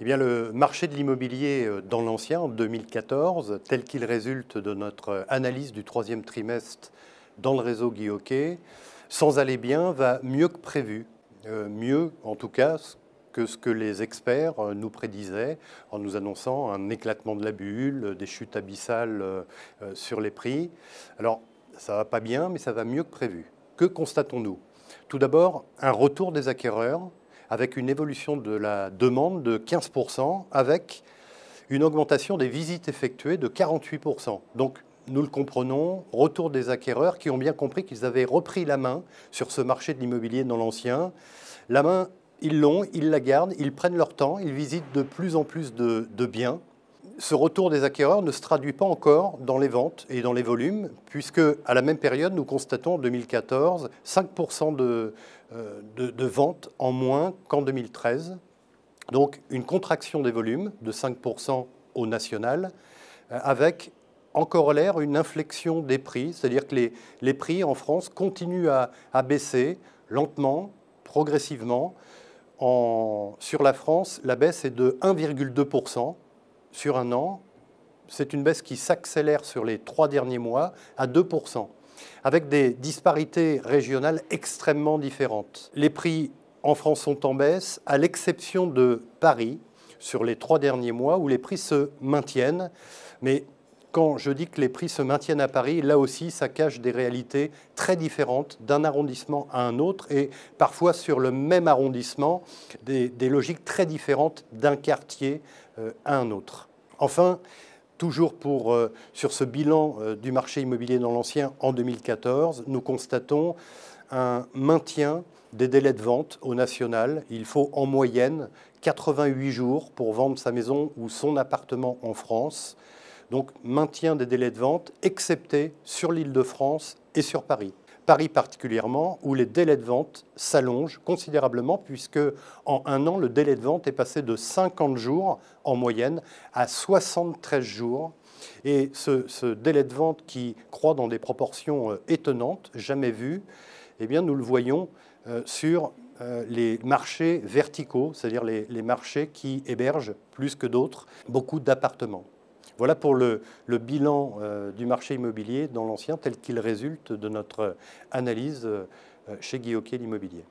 Eh bien, le marché de l'immobilier dans l'ancien, en 2014, tel qu'il résulte de notre analyse du troisième trimestre dans le réseau Guy Hockey, sans aller bien, va mieux que prévu. Mieux, en tout cas, que ce que les experts nous prédisaient en nous annonçant un éclatement de la bulle, des chutes abyssales sur les prix. Alors, ça ne va pas bien, mais ça va mieux que prévu. Que constatons-nous? Tout d'abord, un retour des acquéreurs avec une évolution de la demande de 15%, avec une augmentation des visites effectuées de 48%. Donc, nous le comprenons, retour des acquéreurs qui ont bien compris qu'ils avaient repris la main sur ce marché de l'immobilier dans l'ancien. La main, ils l'ont, ils la gardent, ils prennent leur temps, ils visitent de plus en plus de biens. Ce retour des acquéreurs ne se traduit pas encore dans les ventes et dans les volumes, puisque à la même période, nous constatons en 2014 5% de ventes en moins qu'en 2013. Donc une contraction des volumes de 5% au national, avec en corollaire une inflexion des prix, c'est-à-dire que les prix en France continuent à baisser lentement, progressivement. Sur la France, la baisse est de 1,2%. Sur un an, c'est une baisse qui s'accélère sur les 3 derniers mois à 2%, avec des disparités régionales extrêmement différentes. Les prix en France sont en baisse, à l'exception de Paris, sur les 3 derniers mois, où les prix se maintiennent. Mais quand je dis que les prix se maintiennent à Paris, là aussi, ça cache des réalités très différentes d'un arrondissement à un autre, et parfois sur le même arrondissement, des logiques très différentes d'un quartier à un autre. Enfin, toujours sur ce bilan du marché immobilier dans l'ancien en 2014, nous constatons un maintien des délais de vente au national. Il faut en moyenne 88 jours pour vendre sa maison ou son appartement en France. Donc maintien des délais de vente, excepté sur l'Île-de-France et sur Paris. Paris particulièrement, où les délais de vente s'allongent considérablement, puisque en un an, le délai de vente est passé de 50 jours en moyenne à 73 jours. Et ce délai de vente qui croît dans des proportions étonnantes, jamais vues, eh bien, nous le voyons sur les marchés verticaux, c'est-à-dire les marchés qui hébergent plus que d'autres beaucoup d'appartements. Voilà pour le bilan du marché immobilier dans l'ancien tel qu'il résulte de notre analyse chez Guy Hockey l'immobilier.